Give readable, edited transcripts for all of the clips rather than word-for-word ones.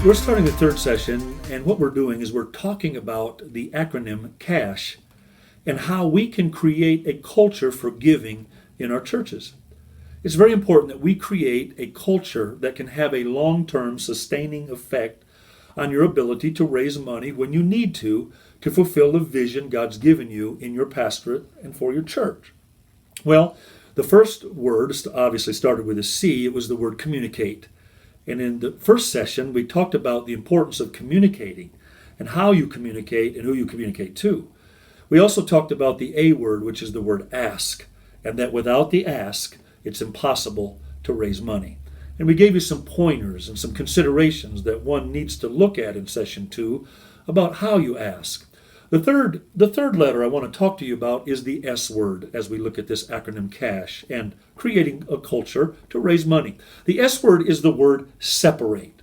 We're starting the third session, and what we're doing is we're talking about the acronym C.A.S.H and how we can create a culture for giving in our churches. It's very important that we create a culture that can have a long-term sustaining effect on your ability to raise money when you need to fulfill the vision God's given you in your pastorate and for your church. Well, the first word obviously started with a C. It was the word communicate. And in the first session, we talked about the importance of communicating and how you communicate and who you communicate to. We also talked about the A word, which is the word ask, and that without the ask, it's impossible to raise money. And we gave you some pointers and some considerations that one needs to look at in session 2 about how you ask. The third letter I want to talk to you about is the S word as we look at this acronym C.A.S.H and creating a culture to raise money. The S word is the word separate.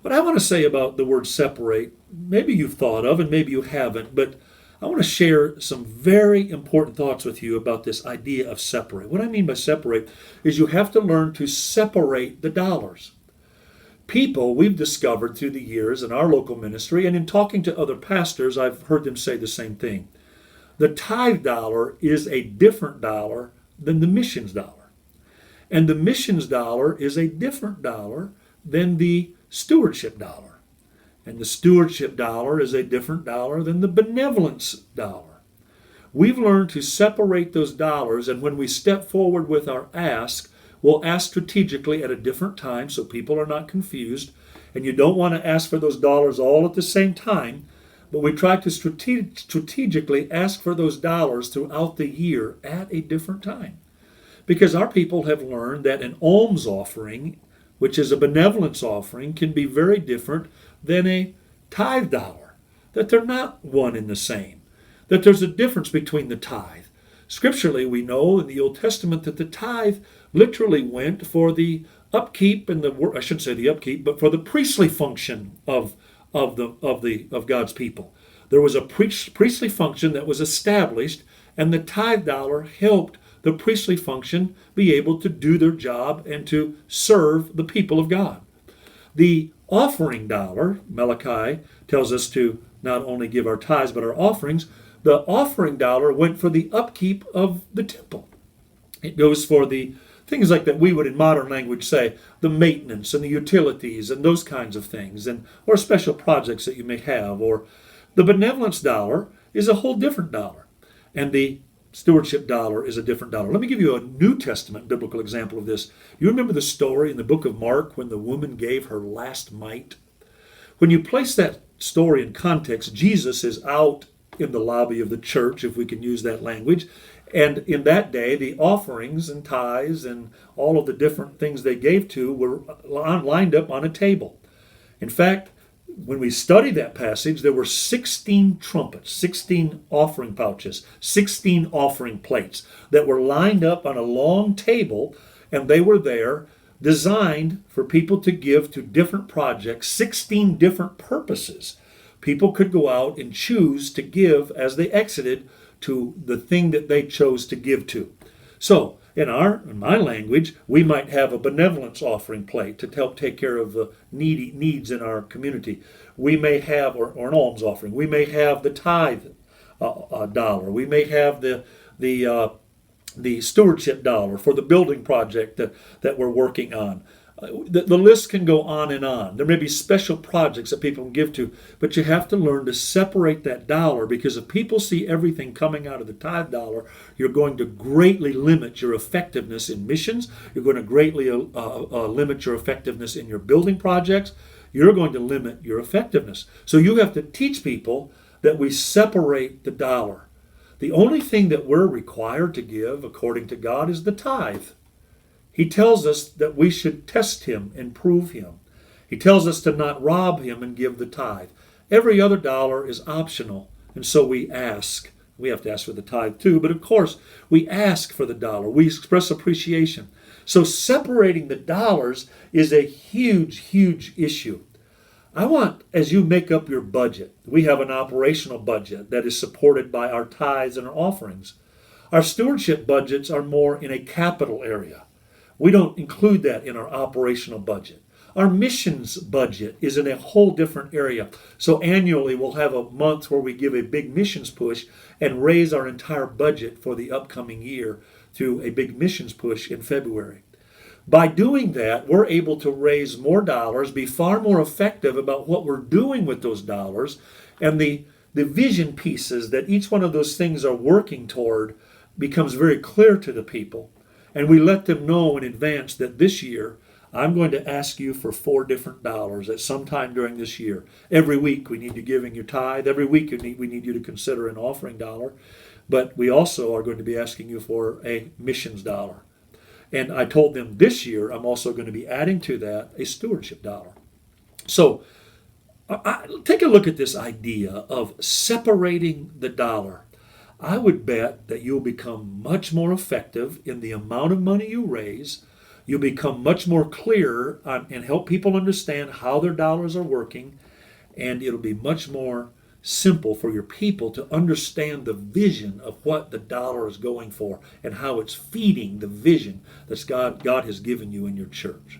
What I want to say about the word separate, maybe you've thought of and maybe you haven't, but I want to share some very important thoughts with you about this idea of separate. What I mean by separate is you have to learn to separate the dollars. People we've discovered through the years in our local ministry and in talking to other pastors, I've heard them say the same thing. The tithe dollar is a different dollar than the missions dollar. And the missions dollar is a different dollar than the stewardship dollar. And the stewardship dollar is a different dollar than the benevolence dollar. We've learned to separate those dollars, and when we step forward with our ask, we'll ask strategically at a different time so people are not confused. And you don't want to ask for those dollars all at the same time, but we try to strategically ask for those dollars throughout the year at a different time. Because our people have learned that an alms offering, which is a benevolence offering, can be very different than a tithe dollar, that they're not one and the same, that there's a difference between the tithe. Scripturally, we know in the Old Testament that the tithe literally went for the upkeep and I shouldn't say the upkeep, but for the priestly function of God's people. There was a priestly function that was established, and the tithe dollar helped the priestly function be able to do their job and to serve the people of God. The offering dollar, Malachi tells us to not only give our tithes but our offerings. The offering dollar went for the upkeep of the temple. It goes for the things like that we would in modern language say, the maintenance and the utilities and those kinds of things, or special projects that you may have. Or the benevolence dollar is a whole different dollar. And the stewardship dollar is a different dollar. Let me give you a New Testament biblical example of this. You remember the story in the book of Mark when the woman gave her last mite? When you place that story in context, Jesus is out in the lobby of the church, if we can use that language. And in that day, the offerings and tithes and all of the different things they gave to were lined up on a table. In fact, when we study that passage, there were 16 trumpets, 16 offering pouches, 16 offering plates that were lined up on a long table, and they were there designed for people to give to different projects, 16 different purposes. People could go out and choose to give as they exited to the thing that they chose to give to. So, in my language, we might have a benevolence offering plate to help take care of the needs in our community. We may have, or an alms offering. We may have the tithe dollar. We may have the stewardship dollar for the building project that we're working on. The list can go on and on. There may be special projects that people can give to, but you have to learn to separate that dollar, because if people see everything coming out of the tithe dollar, you're going to greatly limit your effectiveness in missions. You're going to greatly limit your effectiveness in your building projects. You're going to limit your effectiveness. So you have to teach people that we separate the dollar. The only thing that we're required to give, according to God, is the tithe. He tells us that we should test him and prove him. He tells us to not rob him and give the tithe. Every other dollar is optional, and so we ask. We have to ask for the tithe too, but of course, we ask for the dollar. We express appreciation. So separating the dollars is a huge, huge issue. I want, as you make up your budget, we have an operational budget that is supported by our tithes and our offerings. Our stewardship budgets are more in a capital area. We don't include that in our operational budget. Our missions budget is in a whole different area. So annually we'll have a month where we give a big missions push and raise our entire budget for the upcoming year through a big missions push in February. By doing that, we're able to raise more dollars, be far more effective about what we're doing with those dollars, and the vision pieces that each one of those things are working toward becomes very clear to the people. And we let them know in advance that this year, I'm going to ask you for $4 at some time during this year. Every week we need you giving your tithe. Every week we need you to consider an offering dollar. But we also are going to be asking you for a missions dollar. And I told them this year I'm also going to be adding to that a stewardship dollar. So take a look at this idea of separating the dollar. I would bet that you'll become much more effective in the amount of money you raise. You'll become much more clear and help people understand how their dollars are working. And it'll be much more simple for your people to understand the vision of what the dollar is going for and how it's feeding the vision that God has given you in your church.